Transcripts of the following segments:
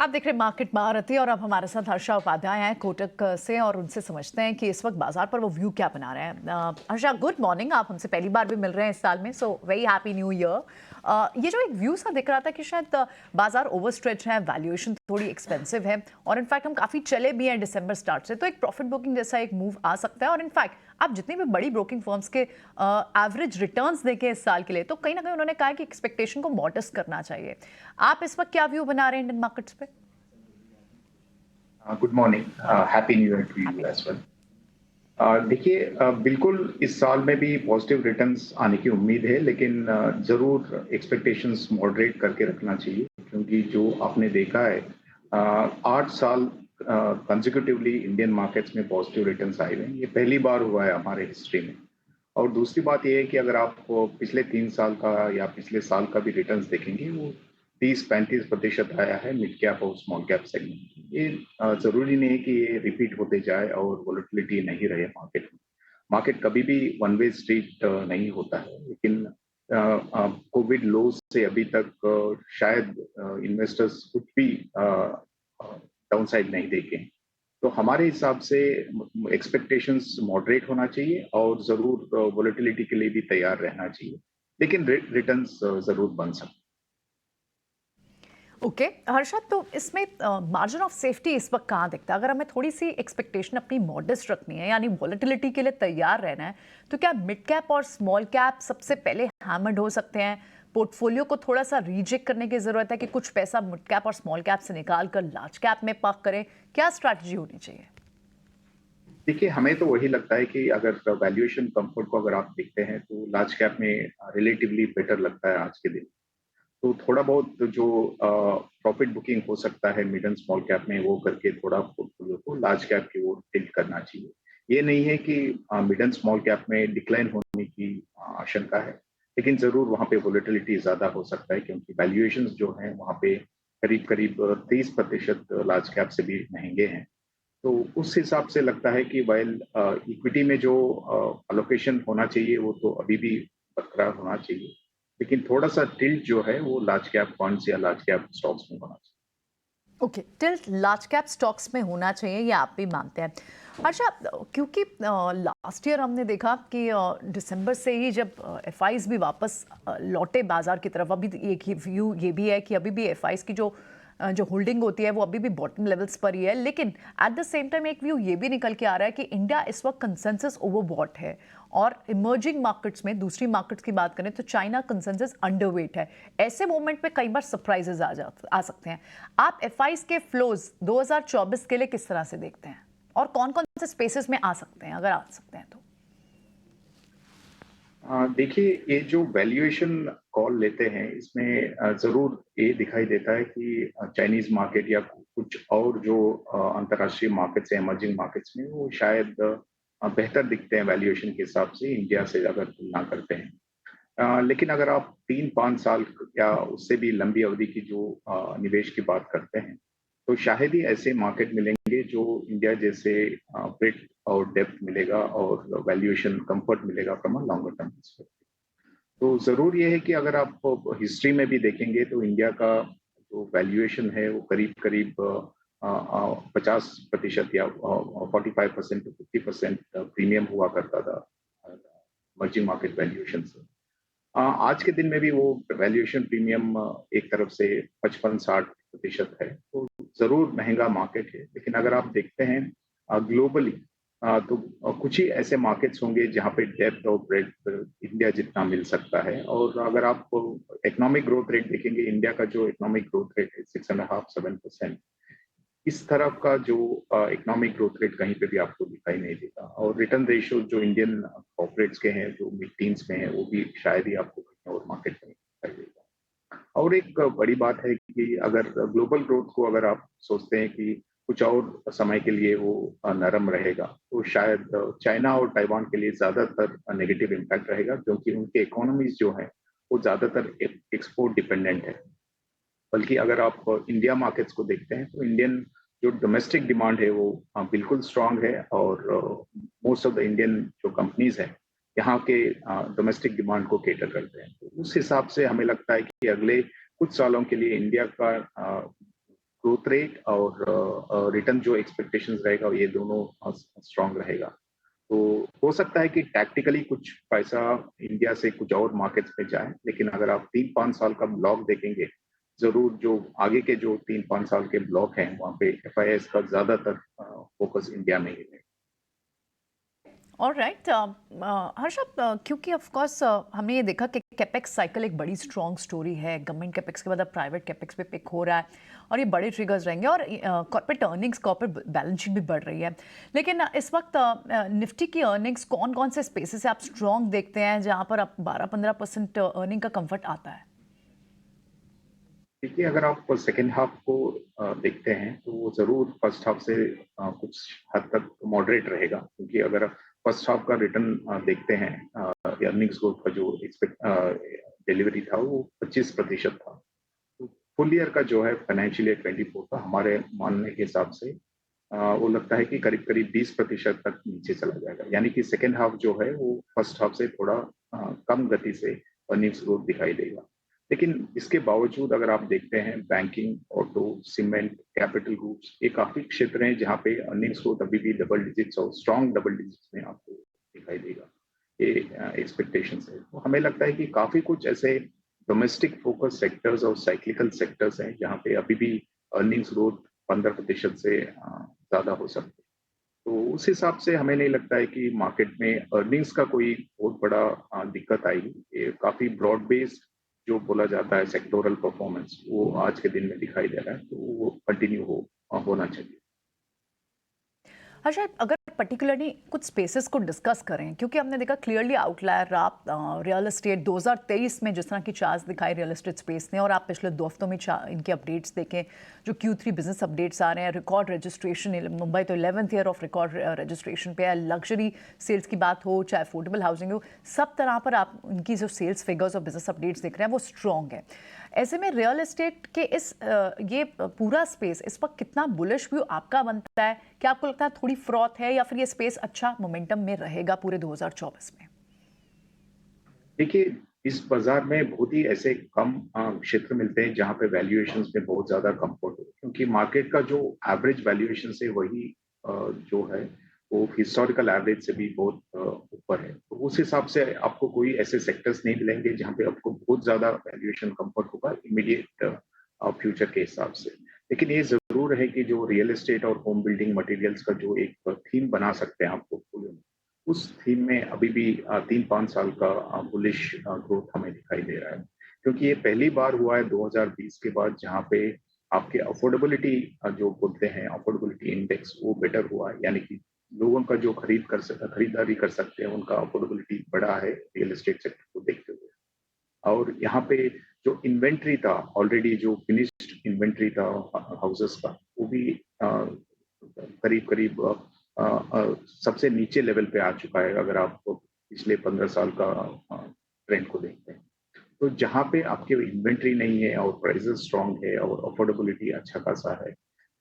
आप देख रहे हैं मार्केट महारथी और अब हमारे साथ हर्षा उपाध्याय हैं कोटक से और उनसे समझते हैं कि इस वक्त बाजार पर वो व्यू क्या बना रहे हैं। Harsha, good morning. आप हमसे पहली बार भी मिल रहे हैं इस साल में, so very happy new year. ये जो एक व्यू सा दिख रहा था कि शायद बाजार ओवरस्ट्रेच है, वैल्यूएशन थोड़ी एक्सपेंसिव है और इनफैक्ट हम काफी चले भी हैं दिसंबर स्टार्ट से, तो एक प्रॉफिट बुकिंग जैसा एक मूव आ सकता है। और इनफैक्ट आप जितनी भी बड़ी ब्रोकिंग फर्म्स के एवरेज रिटर्न्स देखें इस साल के लिए, तो कहीं ना कहीं उन्होंने कहा कि एक्सपेक्टेशन को मॉडस्ट करना चाहिए। आप इस वक्त क्या व्यू बना रहे हैं इंडियन मार्केट्स पे? Good morning. Happy new year to you happy as well. देखिए, बिल्कुल इस साल में भी पॉजिटिव रिटर्न्स आने की उम्मीद है, लेकिन जरूर एक्सपेक्टेशंस मॉडरेट करके रखना चाहिए, क्योंकि जो आपने देखा है 8 साल कंसेक्यूटिवली इंडियन मार्केट्स में पॉजिटिव रिटर्न्स आए हुए हैं। ये पहली बार हुआ है हमारे हिस्ट्री में। और दूसरी बात ये है कि अगर आप पिछले 3 साल का या पिछले साल का भी रिटर्न्स देखेंगे, वो 30-35% आया है मिड कैप और स्मॉल कैप सेगमेंट। ये जरूरी नहीं है कि ये रिपीट होते जाए और वोलेटिलिटी नहीं रहे मार्केट में। मार्केट कभी भी वन वे स्ट्रीट नहीं होता है, लेकिन कोविड लो से अभी तक शायद इन्वेस्टर्स कुछ भी डाउनसाइड नहीं देखे। तो हमारे हिसाब से एक्सपेक्टेशंस मॉडरेट होना चाहिए और जरूर वोलेटिलिटी के लिए भी तैयार रहना चाहिए, लेकिन रिटर्न्स जरूर बन सकते। ओके हर्षद, तो इसमें मार्जिन ऑफ सेफ्टी इस वक्त कहाँ दिखता है? अगर हमें थोड़ी सी एक्सपेक्टेशन अपनी मॉडेस्ट रखनी है, यानी वॉलेटिलिटी के लिए तैयार रहना है, तो क्या मिड कैप और स्मॉल कैप सबसे पहले हैमर्ड हो सकते हैं? पोर्टफोलियो को थोड़ा सा रीचेक करने की जरूरत है कि कुछ पैसा मिड कैप और स्मॉल कैप से निकाल कर लार्ज कैप में पार्क करें? क्या स्ट्रैटेजी होनी चाहिए? देखिए, हमें तो वही लगता है कि अगर वैल्यूएशन कंफर्ट को अगर आप देखते हैं, तो लार्ज कैप में रिलेटिवली बेटर लगता है आज के दिन। तो थोड़ा बहुत जो प्रॉफिट बुकिंग हो सकता है मिड एंड स्मॉल कैप में, वो करके थोड़ा पोर्टफोलियो को लार्ज कैप की ओर टिल्ट करना चाहिए। ये नहीं है कि मिड एंड स्मॉल कैप में डिक्लाइन होने की आशंका है, लेकिन जरूर वहां पे वोलेटिलिटी ज्यादा हो सकता है, क्योंकि वैल्यूएशंस जो हैं वहां पे करीब करीब 30% लार्ज कैप से भी महंगे हैं। तो उस हिसाब से लगता है कि वाइल इक्विटी में जो अलोकेशन होना चाहिए वो तो अभी भी बरकरार होना चाहिए, लेकिन थोड़ा सा टिल्ट जो है वो लार्ज कैप फंड्स या लार्ज कैप स्टॉक्स में होना चाहिए। Okay, tilt large cap stocks में होना चाहिए, ये आप भी मानते हैं। अच्छा, क्योंकि लास्ट ईयर हमने देखा कि दिसंबर से ही जब एफआईज भी वापस लौटे बाजार की तरफ, अभी एक ही व्यू ये भी है कि अभी भी एफआईज की जो होल्डिंग होती है वो अभी भी बॉटम लेवल्स पर ही है, लेकिन एट द सेम टाइम एक व्यू ये भी निकल के आ रहा है कि इंडिया इस वक्त कंसेंसस ओवरबॉट है और इमर्जिंग मार्केट्स में, दूसरी मार्केट्स की बात करें तो चाइना कंसेंसस अंडरवेट है। ऐसे मोमेंट पे कई बार सरप्राइजेस आ सकते हैं। आप एफआईज के फ्लोज 2024 के लिए किस तरह से देखते हैं और कौन कौन से स्पेसेस में आ सकते हैं, अगर आ सकते हैं तो? देखिए, ये जो वैल्यूएशन कॉल लेते हैं, इसमें जरूर ये दिखाई देता है कि चाइनीज मार्केट या कुछ और जो अंतर्राष्ट्रीय मार्केट्स हैं, इमर्जिंग मार्केट्स में, वो शायद बेहतर दिखते हैं वैल्यूएशन के हिसाब से इंडिया से अगर तुलना करते हैं। लेकिन अगर आप 3-5 साल या उससे भी लंबी अवधि की जो निवेश की बात करते हैं, तो शायद ही ऐसे मार्केट मिलेंगे जो इंडिया जैसे ब्रेड और डेप्थ मिलेगा और वैल्यूएशन कंफर्ट मिलेगा from a longer term perspective. तो जरूर ये है कि अगर आप हिस्ट्री में भी देखेंगे, तो इंडिया का जो वैल्यूएशन है वो करीब करीब 50% या 45% टू 50% प्रीमियम हुआ करता था इमर्जिंग मार्केट वैल्यूएशन से। आज के दिन में भी वो वैल्यूएशन प्रीमियम एक तरफ से 55-60% है, तो जरूर महंगा मार्केट है। लेकिन अगर आप देखते हैं ग्लोबली, तो कुछ ही ऐसे मार्केट्स होंगे जहाँ पे डेप्थ और ब्रेड्थ इंडिया जितना मिल सकता है। और अगर आप इकोनॉमिक ग्रोथ रेट देखेंगे, इंडिया का जो इकोनॉमिक ग्रोथ रेट है 6.5-7%, इस तरफ का जो इकोनॉमिक ग्रोथ रेट कहीं पे भी आपको दिखाई नहीं देता। और रिटर्न रेशियो जो इंडियन कॉर्पोरेट्स के हैं जो मिड टीन्स में है, वो भी शायद ही आपको कहीं और मार्केट में दिखाई देगा। और एक बड़ी बात है कि अगर ग्लोबल ग्रोथ को अगर आप सोचते हैं कि कुछ और समय के लिए वो नरम रहेगा, तो शायद चाइना और ताइवान के लिए ज्यादातर नेगेटिव इम्पैक्ट रहेगा, क्योंकि उनके इकोनॉमीज जो है वो ज्यादातर एक्सपोर्ट डिपेंडेंट है। बल्कि अगर आप इंडिया मार्केट्स को देखते हैं, तो इंडियन जो डोमेस्टिक डिमांड है वो बिल्कुल स्ट्रांग है। और मोस्ट ऑफ द इंडियन जो कंपनीज हैं यहाँ के डोमेस्टिक डिमांड को केटर करते हैं। तो उस हिसाब से हमें लगता है कि अगले कुछ सालों के लिए इंडिया का ग्रोथ रेट और रिटर्न जो एक्सपेक्टेशंस रहेगा ये दोनों स्ट्रांग रहेगा। तो हो सकता है कि टैक्टिकली कुछ पैसा इंडिया से कुछ और मार्केट्स में जाए, लेकिन अगर आप 3-5 साल का ब्लॉक देखेंगे, ज़रूर जो आगे के जो 3-5 साल के ब्लॉक हैं, वहाँ पे एफआईआईज़ का ज़्यादातर फोकस इंडिया में ही है। ऑलराइट हर्षद, क्योंकि ऑफ कोर्स हमने ये देखा कि कैपेक्स साइकिल एक बड़ी स्ट्रॉन्ग स्टोरी है। गवर्नमेंट कैपेक्स के बाद अब प्राइवेट कैपेक्स पे पिक हो रहा है और ये बड़े ट्रिगर्स रहेंगे और corporate earnings, corporate balance sheet भी बढ़ रही है। लेकिन इस वक्त निफ्टी की अर्निंग्स कौन कौन से स्पेसेस से आप स्ट्रॉन्ग देखते हैं जहां पर आप 12-15% अर्निंग का कंफर्ट आता है? देखिए, अगर आप सेकंड हाफ को देखते हैं, तो वो ज़रूर फर्स्ट हाफ से कुछ हद तक मॉडरेट रहेगा, क्योंकि अगर फर्स्ट हाफ का रिटर्न देखते हैं, अर्निंग्स ग्रोथ का जो डिलीवरी था, वो 25% था। तो फुल ईयर का जो है फाइनेंशियल ईयर 24 का हमारे मानने के हिसाब से वो लगता है कि करीब-करीब 20% तक नीचे चला जाएगा। यानी कि सेकंड हाफ जो है वो फर्स्ट हाफ से थोड़ा कम गति से अर्निंग्स ग्रोथ दिखाई देगा। लेकिन इसके बावजूद अगर आप देखते हैं banking, auto, cement, capital goods, ये काफ़ी क्षेत्र हैं जहाँ पे अर्निंग्स ग्रोथ अभी भी डबल डिजिट्स और स्ट्रॉन्ग डबल डिजिट्स में आपको दिखाई देगा। ये एक्सपेक्टेशंस है। तो हमें लगता है कि काफ़ी कुछ ऐसे डोमेस्टिक फोकस सेक्टर्स और साइक्लिकल सेक्टर्स हैं जहाँ पे अभी भी अर्निंग्स ग्रोथ 15% से ज़्यादा हो सकती है। तो उस हिसाब से हमें नहीं लगता है कि मार्केट में अर्निंग्स का कोई बहुत बड़ा दिक्कत आएगी। ये काफ़ी ब्रॉड बेस्ड जो बोला जाता है सेक्टोरल परफॉर्मेंस, वो आज के दिन में दिखाई दे रहा है, तो वो कंटिन्यू होना चाहिए। अच्छा, अगर पर्टिकुलरली कुछ स्पेसेस को डिस्कस करें, क्योंकि हमने देखा क्लियरली आउटलायर आप रियल एस्टेट 2023 में जिस तरह की चार्ज दिखाई रियल एस्टेट स्पेस ने, और आप पिछले 2 हफ्तों में इनके अपडेट्स देखें जो Q3 बिजनेस अपडेट्स आ रहे हैं, रिकॉर्ड रजिस्ट्रेशन, मुंबई तो 11th year of record registration पे है। लग्जरी सेल्स की बात हो चाहे अफोर्डेबल हाउसिंग हो, सब तरह पर आप उनकी जो सेल्स फिगर्स और बिजनेस अपडेट्स देख रहे हैं वो स्ट्रॉन्ग है। ऐसे में रियल एस्टेट के ये पूरा स्पेस इस वक्त कितना बुलिश व्यू आपका बनता है? क्या आपको लगता है थोड़ी फ्रॉथ है या फिर ये स्पेस अच्छा मोमेंटम में रहेगा पूरे 2024 में? देखिए, इस बाज़ार में बहुत ही ऐसे कम क्षेत्र मिलते हैं जहाँ पे वैल्यूएशंस में बहुत ज़्यादा कम्फर्ट हो, क्योंकि मार्केट का जो एवरेज वैल्यूएशन है वही जो है वो हिस्टोरिकल एवरेज से भी बहुत ऊपर है। तो उस हिसाब से आपको कोई ऐसे सेक्टर्स नहीं मिलेंगे जहाँ पे आपको बहुत ज़्यादा वैल्यूएशन कम्फर्ट होगा इमीडिएट फ्यूचर के हिसाब से। लेकिन ये ज़रूर है कि जो रियल एस्टेट और होम बिल्डिंग मटेरियल्स का जो एक थीम बना सकते हैं आप पोर्टफोलियो में, उस थीम में अभी भी 3-5 साल का बुलिश ग्रोथ हमें दिखाई दे रहा है। क्योंकि ये पहली बार हुआ है 2020 के बाद जहाँ पे आपके अफोर्डेबिलिटी जो बोलते हैं अफोर्डेबिलिटी इंडेक्स वो बेटर हुआ है। यानी कि लोगों का जो खरीदारी कर सकते हैं उनका अफोर्डेबिलिटी बढ़ा है रियल एस्टेट सेक्टर को देखते हुए। और यहाँ पे जो इन्वेंट्री था ऑलरेडी जो फिनिश्ड इन्वेंट्री था हाउसेस का वो भी करीब करीब सबसे नीचे लेवल पे आ चुका है अगर आप पिछले 15 साल का ट्रेंड को देखते हैं। तो जहाँ पे आपकी इन्वेंट्री नहीं है और प्राइसेस स्ट्रांग है और अफोर्डेबिलिटी अच्छा खासा है,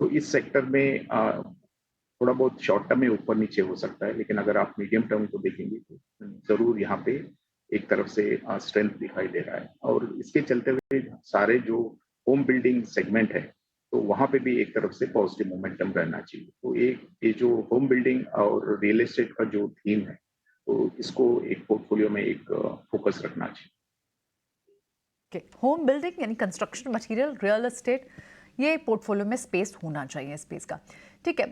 तो इस सेक्टर में थोड़ा बहुत शॉर्ट टर्म में ऊपर नीचे हो सकता है, लेकिन अगर आप मीडियम टर्म को देखेंगे तो ज़रूर यहाँ पे एक तरफ से स्ट्रेंथ दिखाई दे रहा है। और इसके चलते हुए सारे जो होम बिल्डिंग सेगमेंट है, तो वहाँ पे भी एक तरफ से पॉजिटिव मोमेंटम रहना चाहिए। तो ये जो होम बिल्डिंग और रियल एस्टेट का जो थीम है, तो इसको एक पोर्टफोलियो में एक फोकस रखना चाहिए। होम बिल्डिंग यानी कंस्ट्रक्शन मटेरियल, रियल एस्टेट, ये पोर्टफोलियो में स्पेस होना चाहिए स्पेस का। ठीक है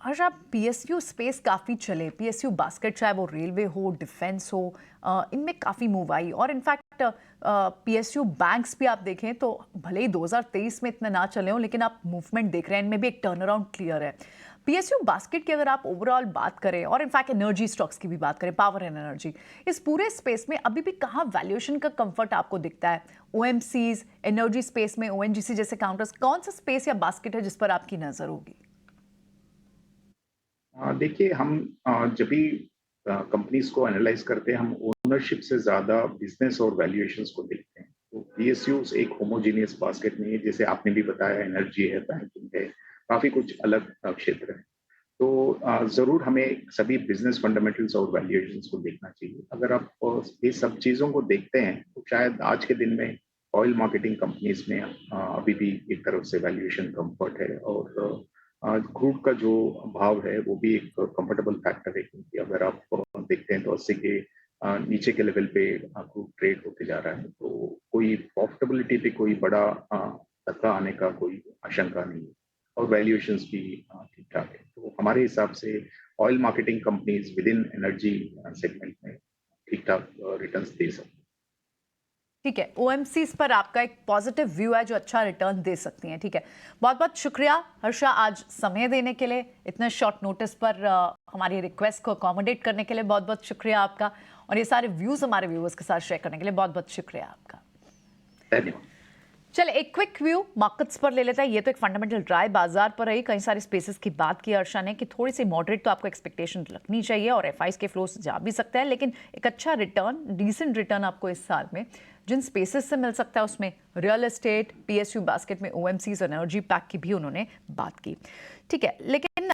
हर्ष, आप पीएसयू स्पेस काफ़ी चले, पीएसयू बास्केट चाहे वो रेलवे हो, डिफेंस हो, इनमें काफ़ी मूव आई। और इनफैक्ट पीएसयू बैंक्स भी आप देखें तो भले ही 2023 में इतना ना चले हों, लेकिन आप मूवमेंट देख रहे हैं, इनमें भी एक टर्न अराउंड क्लियर है। पीएसयू बास्केट की अगर आप ओवरऑल बात करें और इनफैक्ट एनर्जी स्टॉक्स की भी बात करें, पावर एंड एनर्जी, इस पूरे स्पेस में अभी भी कहाँ वैल्यूएशन का कंफर्ट आपको दिखता है? ओएमसीज, एनर्जी स्पेस में ओएनजीसी जैसे काउंटर्स, कौन सा स्पेस या बास्केट है जिस पर आपकी नजर होगी? देखिए, हम जब भी कंपनीज को एनालाइज करते हैं, हम ओनरशिप से ज़्यादा बिजनेस और वैल्यूएशंस को देखते हैं। तो पीएसयूज एक होमोजीनियस बास्केट नहीं है, जैसे आपने भी बताया एनर्जी है, बैंकिंग है, काफ़ी कुछ अलग क्षेत्र है। तो ज़रूर हमें सभी बिजनेस फंडामेंटल्स और वैल्यूएशंस को देखना चाहिए। अगर आप ये सब चीज़ों को देखते हैं, तो शायद आज के दिन में ऑयल मार्केटिंग कंपनीज में अभी भी एक तरफ से वैल्यूएशन कंफर्ट है और क्रूड का जो भाव है वो भी एक कंफर्टेबल फैक्टर है, क्योंकि अगर आप देखते हैं तो 80 के नीचे के लेवल पे क्रूड ट्रेड होते जा रहा है, तो कोई प्रॉफिटेबिलिटी पे कोई बड़ा धक्का आने का कोई आशंका नहीं है और वैल्यूएशंस भी ठीक ठाक है। तो हमारे हिसाब से oil marketing companies with in energy segment में ठीक ठाक रिटर्न्स दे सकते हैं। ठीक है, ओएमसीज पर आपका एक पॉजिटिव व्यू है जो अच्छा रिटर्न दे सकती हैं। ठीक है, बहुत बहुत शुक्रिया हर्षा आज समय देने के लिए, इतने शॉर्ट नोटिस पर हमारी रिक्वेस्ट को अकोमोडेट करने के लिए बहुत बहुत शुक्रिया आपका, और ये सारे व्यूज हमारे व्यूअर्स के साथ शेयर करने के लिए बहुत बहुत शुक्रिया आपका। धन्यवाद। चले एक क्विक व्यू मार्केट्स पर ले लेते हैं। ये तो एक फंडामेंटल ड्राई बाजार पर रही, कई सारे स्पेसेस की बात की अर्षा ने कि थोड़ी सी मॉडरेट तो आपको एक्सपेक्टेशन रखनी चाहिए और एफआईज के फ्लोस जा भी सकते हैं, लेकिन एक अच्छा रिटर्न, डिसेंट रिटर्न आपको इस साल में जिन स्पेसेस से मिल सकता है उसमें रियल एस्टेट, पीएसयू बास्केट में ओएमसीज और एनर्जी पैक की भी उन्होंने बात की। ठीक है, लेकिन